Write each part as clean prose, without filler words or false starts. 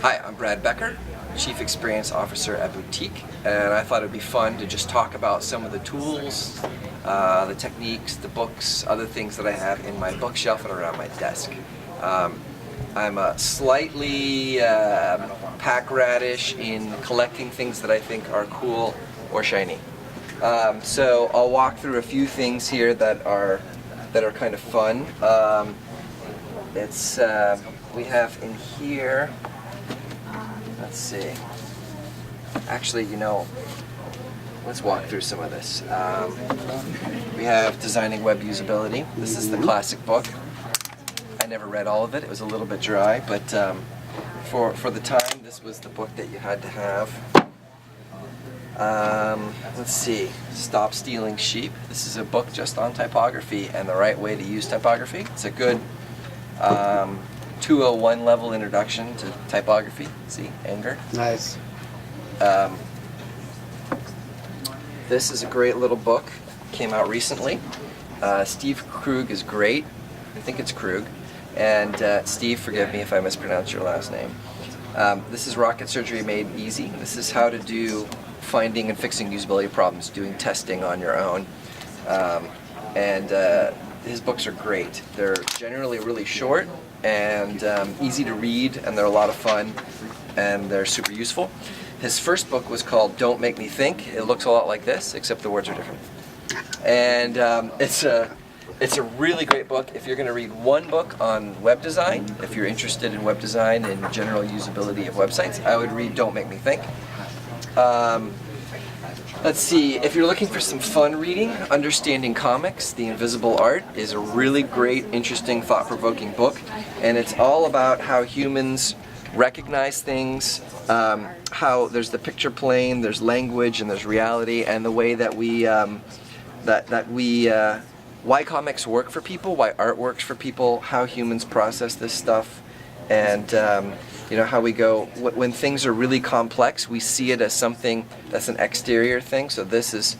Hi, I'm Brad Becker, Chief Experience Officer at buuteeq, and I thought it would be fun to just talk about some of the tools, the techniques, the books, other things that I have in my bookshelf and around my desk. I'm slightly pack ratish in collecting things that I think are cool or shiny. So I'll walk through a few things here that are kind of fun. We have in here, let's see, actually, let's walk through some of this. We have Designing Web Usability. This is the classic book. I never read all of it. It was a little bit dry, but for the time, this was the book that you had to have. Let's see, Stop Stealing Sheep. This is a book just on typography and the right way to use typography. It's a good 201 level introduction to typography. See, anger. Nice. This is a great little book. Came out recently. Steve Krug is great. I think it's Krug. And Steve, forgive me if I mispronounce your last name. This is Rocket Surgery Made Easy. This is how to do finding and fixing usability problems, doing testing on your own. His books are great. They're generally really short and easy to read, and they're a lot of fun, and they're super useful. His first book was called Don't Make Me Think. It looks a lot like this, except the words are different. And it's a really great book. If you're going to read one book on web design, if you're interested in web design and general usability of websites, I would read Don't Make Me Think. Let's see, if you're looking for some fun reading, Understanding Comics, The Invisible Art is a really great, interesting, thought-provoking book, and it's all about how humans recognize things, how there's the picture plane, there's language, and there's reality, and the way that why comics work for people, why art works for people, how humans process this stuff, and how we go, when things are really complex, we see it as something that's an exterior thing. So this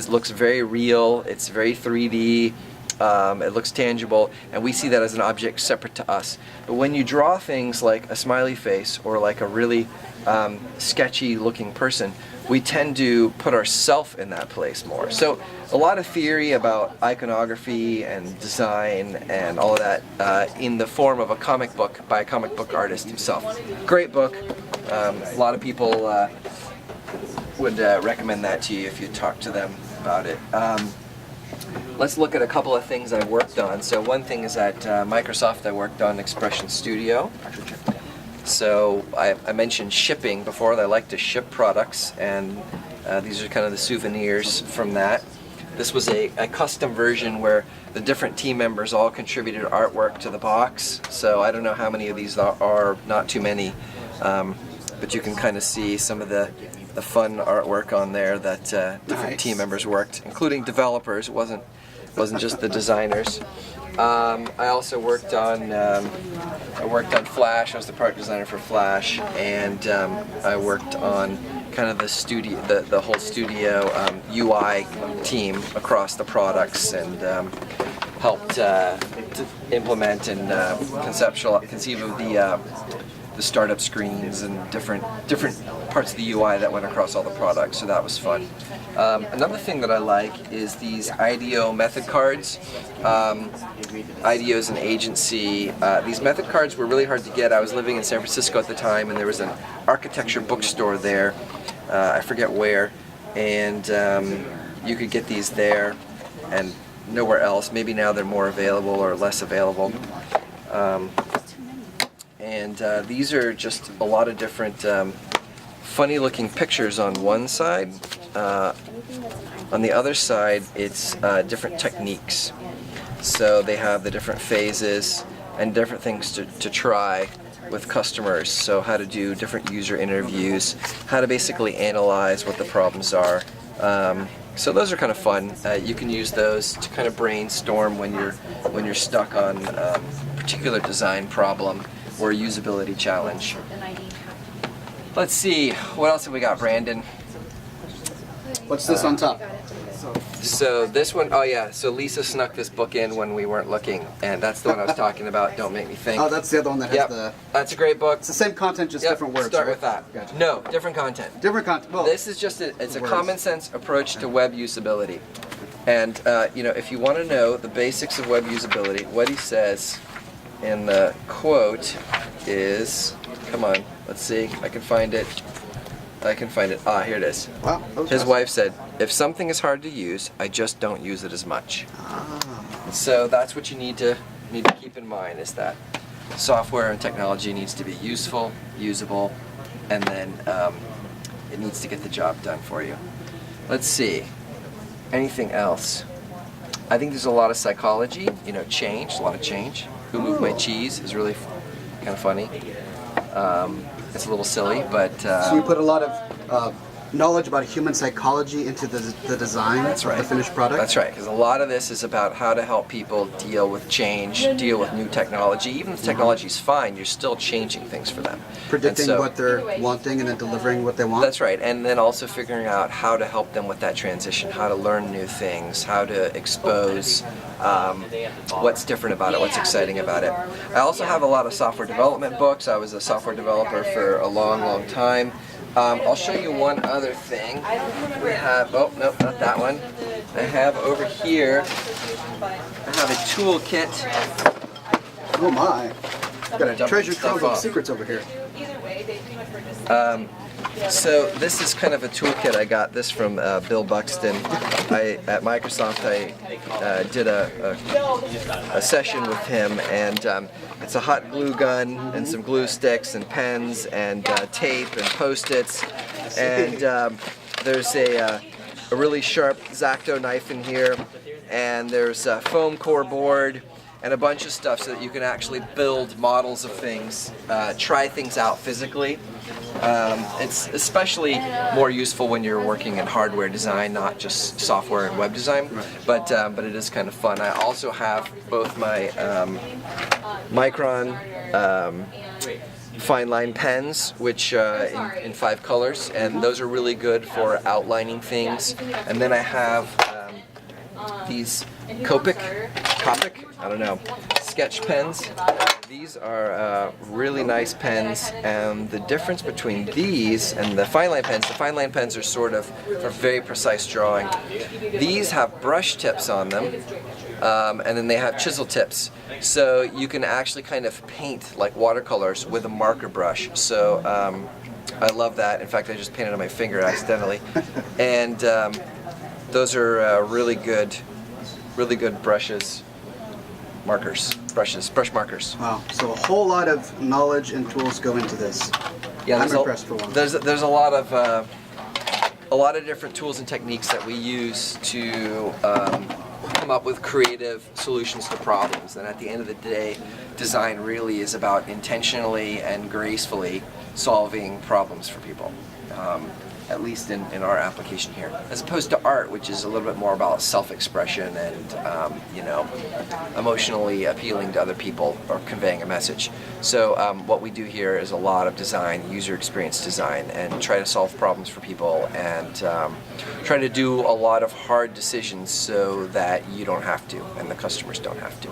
looks very real, it's very 3D, it looks tangible, and we see that as an object separate to us. But when you draw things like a smiley face or like a really sketchy looking person, we tend to put ourselves in that place more. So a lot of theory about iconography and design and all of that in the form of a comic book by a comic book artist himself. Great book. A lot of people would recommend that to you if you talk to them about it. Let's look at a couple of things I worked on. So one thing is at Microsoft I worked on Expression Studio. So I mentioned shipping before. I like to ship products, and these are kind of the souvenirs from that. This was a custom version where the different team members all contributed artwork to the box. So I don't know how many of these are, not too many, but you can kind of see some of the fun artwork on there that different team members worked, including developers. It wasn't just the designers. I also worked on Flash. I was the product designer for Flash, and I worked on kind of the whole studio UI team across the products, and helped to implement and conceive of the startup screens and different parts of the UI that went across all the products. So that was fun. Another thing that I like is these IDEO method cards. IDEO is an agency. These method cards were really hard to get. I was living in San Francisco at the time, and there was an architecture bookstore there. I forget where, and you could get these there and nowhere else. Maybe now they're more available or less available. These are just a lot of different funny looking pictures on one side. On the other side, it's different techniques. So they have the different phases and different things to try with customers. So how to do different user interviews, how to basically analyze what the problems are. So those are kind of fun. You can use those to kind of brainstorm when you're stuck on a particular design problem or a usability challenge. Let's see, what else have we got, Brandon? What's this on top? So this one, oh yeah, so Lisa snuck this book in when we weren't looking, and that's the one I was talking about, Don't Make Me Think. Oh, that's the other one that has the... That's a great book. It's the same content, just different words, Start right? with that. Gotcha. No, different content. Different content. Well, this is just it's a words. common sense approach to web usability. And you know, if you want to know the basics of web usability, what he says in the quote is, come on, let's see, I can find it. Ah, here it is. Wow. His wife said, if something is hard to use, I just don't use it as much. So that's what you need to keep in mind, is that software and technology needs to be useful, usable, and then it needs to get the job done for you. Let's see. Anything else? I think there's a lot of psychology, you know, change, a lot of change. Who Moved My Cheese is really kind of funny. It's a little silly, but... so you put a lot of knowledge about human psychology into the design of the finished product? That's right, because a lot of this is about how to help people deal with change, deal with new technology. Even if the technology is fine, you're still changing things for them. Predicting what they're wanting and then delivering what they want? That's right, and then also figuring out how to help them with that transition, how to learn new things, how to expose what's different about it, what's exciting about it. I also have a lot of software development books. I was a software developer for a long, long time. I'll show you one other thing. We have, oh, nope, not that one. I have over here, I have a toolkit. Oh my. Got a treasure trove of secrets over here. So this is kind of a toolkit. I got this from Bill Buxton. At Microsoft, I did a session with him, and it's a hot glue gun and some glue sticks and pens and tape and Post-its, and there's a really sharp X-Acto knife in here, and there's a foam core board and a bunch of stuff so that you can actually build models of things, try things out physically. It's especially more useful when you're working in hardware design, not just software and web design, but it is kind of fun. I also have both my Micron fine line pens, which in 5 colors, and those are really good for outlining things. And then I have these Copic, I don't know, sketch pens. These are really nice pens, and the difference between these and the fine line pens are sort of for very precise drawing. These have brush tips on them, and then they have chisel tips, so you can actually kind of paint like watercolors with a marker brush. So I love that. In fact, I just painted on my finger accidentally, and those are really good brush markers. Wow, so a whole lot of knowledge and tools go into this. Yeah, I'm impressed for one. There's a lot of different tools and techniques that we use to come up with creative solutions to problems. And at the end of the day, design really is about intentionally and gracefully solving problems for people. At least in our application here, as opposed to art, which is a little bit more about self-expression and you know, emotionally appealing to other people or conveying a message. So what we do here is a lot of design, user experience design, and try to solve problems for people, and try to do a lot of hard decisions so that you don't have to and the customers don't have to.